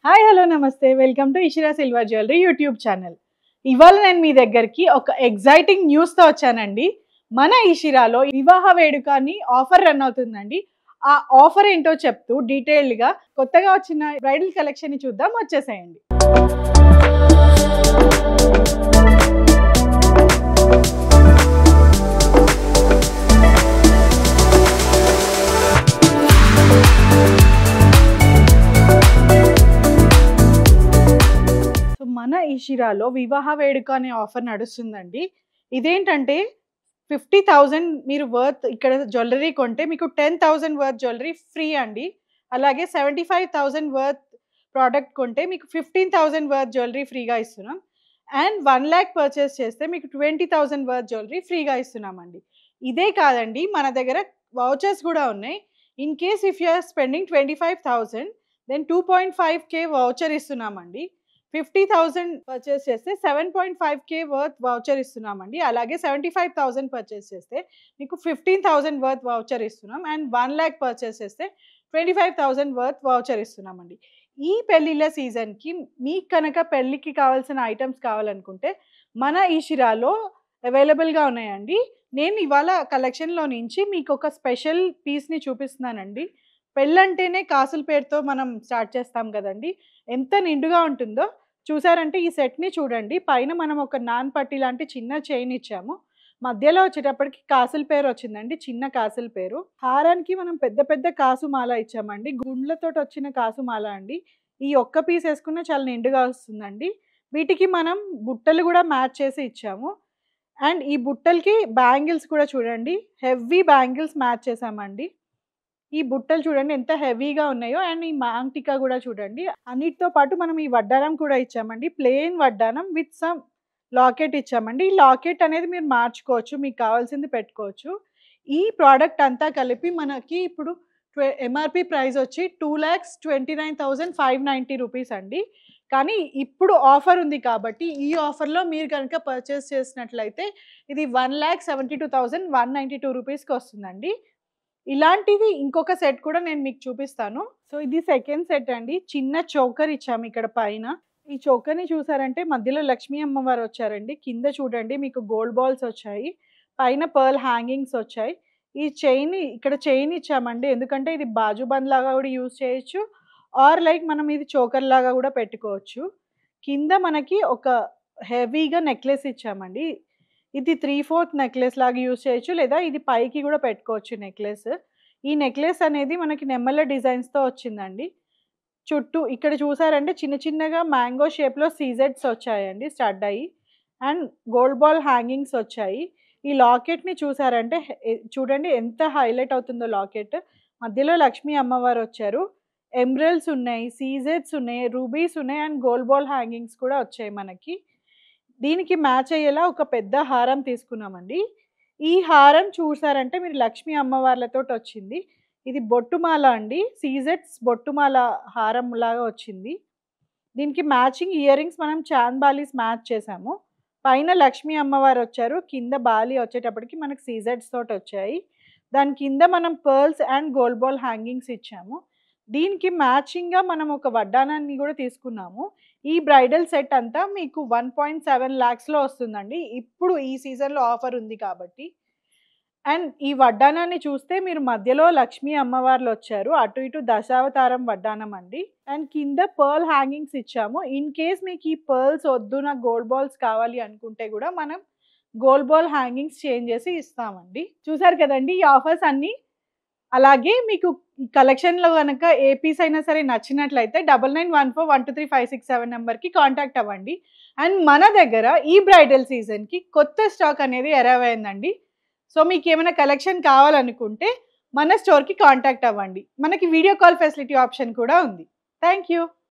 Hi hello namaste welcome to Ishira silver jewellery YouTube channel. ఇవాళ నేను మీ దగ్గరికి ఒక ఎగ్జైటింగ్ న్యూస్తో వచ్చానండి. మన ఇషిరాలో వివాహ వేడుక అని ఆఫర్ రన్ అవుతుందండి. ఆ ఆఫర్ ఏంటో చెప్తూ డీటెయిల్డ్గా కొత్తగా వచ్చిన బ్రైడల్ కలెక్షన్ని చూద్దాం, వచ్చేసేయండి. మన ఇషిరాలో వివాహ వేడుక అనే ఆఫర్ నడుస్తుందండి. ఇదేంటంటే 50,000 మీరు వర్త్ ఇక్కడ జ్యువెలరీ కొంటే మీకు 10,000 వర్త్ జ్యువెలరీ ఫ్రీ అండి. అలాగే 75,000 వర్త్ ప్రోడక్ట్ కొంటే మీకు 15,000 వర్త్ జ్యువెలరీ ఫ్రీగా ఇస్తున్నాం. అండ్ 1,00,000 పర్చేస్ చేస్తే మీకు 20,000 వర్త్ జ్యువెలరీ ఫ్రీగా ఇస్తున్నామండి. ఇదే కాదండి, మన దగ్గర వౌచర్స్ కూడా ఉన్నాయి. In case if you are spending 25,000 then 2.5K voucher ఇస్తున్నామండి. 50,000 పర్చేస్ చేస్తే 7.5K వర్త్ వౌచర్ ఇస్తున్నామండి. అలాగే 75,000 పర్చేస్ చేస్తే మీకు 15,000 వర్త్ వౌచర్ ఇస్తున్నాం. అండ్ 1,00,000 పర్చేస్ చేస్తే 25,000 వర్త్ వౌచర్ ఇస్తున్నామండి. ఈ పెళ్ళిళ్ళ సీజన్కి మీకు కనుక పెళ్ళికి కావాల్సిన ఐటమ్స్ కావాలనుకుంటే మన ఇషిరాలో అవైలబుల్గా ఉన్నాయండి. నేను ఇవాళ కలెక్షన్లో నుంచి మీకు ఒక స్పెషల్ పీస్ని చూపిస్తున్నానండి. పెళ్ళంటేనే కాసుల పేరుతో మనం స్టార్ట్ చేస్తాం కదండి. ఎంత నిండుగా ఉంటుందో చూసారంటే ఈ సెట్ని చూడండి. పైన మనం ఒక నాన్ పట్టి లాంటి చిన్న చైన్ ఇచ్చాము. మధ్యలో వచ్చేటప్పటికి కాసుల పేరు వచ్చిందండి, చిన్న కాసుల పేరు. హారానికి మనం పెద్ద పెద్ద కాసు మాల ఇచ్చామండి, గుండ్లతో వచ్చిన కాసు మాల అండి. ఈ ఒక్క పీస్ వేసుకున్న చాలా నిండుగా వస్తుందండి. వీటికి మనం బుట్టలు కూడా మ్యాచ్ చేసి ఇచ్చాము. అండ్ ఈ బుట్టలకి బ్యాంగిల్స్ కూడా చూడండి, హెవీ బ్యాంగిల్స్ మ్యాచ్ చేసామండి. ఈ బుట్టలు చూడండి ఎంత హెవీగా ఉన్నాయో. అండ్ ఈ మాంటికా కూడా చూడండి. అన్నిటితో పాటు మనం ఈ వడ్డానం కూడా ఇచ్చామండి, ప్లెయిన్ వడ్డానం విత్ సమ్ లాకెట్ ఇచ్చామండి. ఈ లాకెట్ అనేది మీరు మార్చుకోవచ్చు, మీకు కావాల్సింది పెట్టుకోవచ్చు. ఈ ప్రోడక్ట్ అంతా కలిపి మనకి ఇప్పుడు ఎంఆర్పి ప్రైస్ వచ్చి 2,29,590 రూపీస్ అండి. కానీ ఇప్పుడు ఆఫర్ ఉంది కాబట్టి ఈ ఆఫర్లో మీరు కనుక పర్చేస్ చేసినట్లయితే ఇది 1,72,192 రూపీస్కి వస్తుందండి. ఇలాంటిది ఇంకొక సెట్ కూడా నేను మీకు చూపిస్తాను. సో ఇది సెకండ్ సెట్ అండి. చిన్న చోకర్ ఇచ్చాము ఇక్కడ పైన. ఈ చోకర్ని చూసారంటే మధ్యలో లక్ష్మీ అమ్మవారు వచ్చారండి. కింద చూడండి మీకు గోల్డ్ బాల్స్ వచ్చాయి, పైన పర్ల్ హ్యాంగింగ్స్ వచ్చాయి. ఈ చైన్ ఇక్కడ చైన్ ఇచ్చామండి, ఎందుకంటే ఇది బాజుబంద్ లాగా కూడా యూజ్ చేయొచ్చు, ఆర్ లైక్ మనం ఇది చోకర్ లాగా కూడా పెట్టుకోవచ్చు. కింద మనకి ఒక హెవీగా నెక్లెస్ ఇచ్చామండి. ఇది 3/4 నెక్లెస్ లాగా యూజ్ చేయొచ్చు, లేదా ఇది పైకి కూడా పెట్టుకోవచ్చు నెక్లెస్. ఈ నెక్లెస్ అనేది మనకి నెమ్మల డిజైన్స్తో వచ్చిందండి. చుట్టూ ఇక్కడ చూసారంటే చిన్న చిన్నగా మ్యాంగో షేప్లో సీజెడ్స్ వచ్చాయండి స్టడ్ అయ్యి. అండ్ గోల్డ్ బాల్ హ్యాంగింగ్స్ వచ్చాయి. ఈ లాకెట్ని చూసారంటే చూడండి ఎంత హైలైట్ అవుతుందో లాకెట్. మధ్యలో లక్ష్మీ అమ్మవారు వచ్చారు, ఎమ్రల్స్ ఉన్నాయి, సీజెడ్స్ ఉన్నాయి, రూబీస్ ఉన్నాయి, అండ్ గోల్డ్ బాల్ హ్యాంగింగ్స్ కూడా వచ్చాయి మనకి. దీనికి మ్యాచ్ అయ్యేలా ఒక పెద్ద హారం తీసుకున్నామండి. ఈ హారం చూసారంటే మీరు లక్ష్మీ అమ్మవార్లతో వచ్చింది. ఇది బొట్టుమాల అండి, సీజెడ్స్ బొట్టుమాల హారం లాగా వచ్చింది. దీనికి మ్యాచింగ్ ఇయర్ రింగ్స్ మనం చాన్ బాలీస్ మ్యాచ్ చేసాము. పైన లక్ష్మీ అమ్మవారు వచ్చారు, కింద బాలి వచ్చేటప్పటికి మనకు సీజెడ్స్ తోటి వచ్చాయి. దాని కింద మనం pearls and gold ball hangings ఇచ్చాము. దీనికి మ్యాచింగ్గా మనం ఒక వడ్డానాన్ని కూడా తీసుకున్నాము. ఈ బ్రైడల్ సెట్ అంతా మీకు 1.7 lakhsలో వస్తుందండి, ఇప్పుడు ఈ సీజన్లో ఆఫర్ ఉంది కాబట్టి. అండ్ ఈ వడ్డానాన్ని చూస్తే మీరు మధ్యలో లక్ష్మీ అమ్మవార్లు వచ్చారు, అటు ఇటు దశావతారం వడ్డానం అండి. అండ్ కింద పర్ల్ హ్యాంగింగ్స్ ఇచ్చాము. ఇన్ కేస్ మీకు ఈ పర్ల్స్ వద్దు, నాకు గోల్డ్ బాల్స్ కావాలి అనుకుంటే కూడా మనం గోల్డ్ బాల్ హ్యాంగింగ్స్ చేంజ్ చేసి ఇస్తామండి. చూసారు కదండి ఈ ఆఫర్స్ అన్నీ. అలాగే మీకు కలెక్షన్లో కనుక ఏ పీస్ అయినా సరే నచ్చినట్లయితే 9914123567 నెంబర్కి కాంటాక్ట్ అవ్వండి. అండ్ మన దగ్గర ఈ బ్రైడల్ సీజన్కి కొత్త స్టాక్ అనేది అరైవ్ అయిందండి. సో మీకు ఏమైనా కలెక్షన్ కావాలనుకుంటే మన స్టోర్కి కాంటాక్ట్ అవ్వండి. మనకి వీడియో కాల్ ఫెసిలిటీ ఆప్షన్ కూడా ఉంది. Thank you.